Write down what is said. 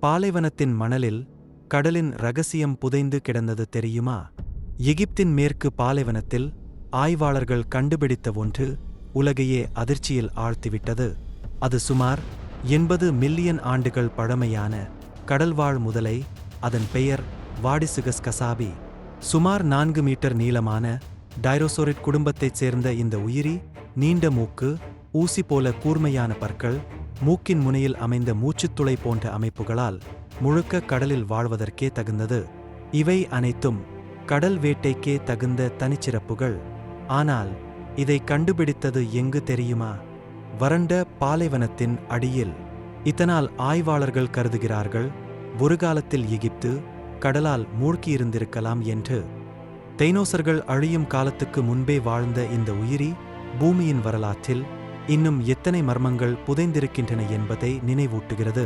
பாலைவனத்தின் மணலில் கடலின் ரகசியம் புதைந்து கிடந்தது தெரியுமா? எகிப்தின் மேற்கு பாலைவனத்தில் ஆய்வாளர்கள் கண்டுபிடித்த ஒன்று உலகையே அதிர்ச்சியில் ஆழ்த்திவிட்டது. அது சுமார் 80 மில்லியன் ஆண்டுகள் பழமையான கடல்வாழ் முதலை. அதன் பெயர் வாடிசுகஸ் கசாபி. சுமார் 4 மீட்டர் நீளமான டைரோசோரிட் குடும்பத்தைச் சேர்ந்த இந்த உயிரி நீண்ட மூக்கு, ஊசி போல கூர்மையான பற்கள், மூக்கின் முனையில் அமைந்த மூச்சுத்துளை போன்ற அமைப்புகளால் முழுக்க கடலில் வாழ்வதற்கே தகுந்தது. இவை அனைத்தும் கடல் வேட்டைக்கே தகுந்த தனிச்சிறப்புகள். ஆனால் இதை கண்டுபிடித்தது எங்கு தெரியுமா? வறண்ட பாலைவனத்தின் அடியில். இதனால் ஆய்வாளர்கள் கருதுகிறார்கள், ஒரு காலத்தில் எகிப்து கடலால் மூழ்கியிருந்திருக்கலாம் என்று. டைனோசர்கள் அழியும் காலத்துக்கு முன்பே வாழ்ந்த இந்த உயிரி பூமியின் வரலாற்றில் இன்னும் எத்தனை மர்மங்கள் புதைந்திருக்கின்றன என்பதை நினைவூட்டுகிறது.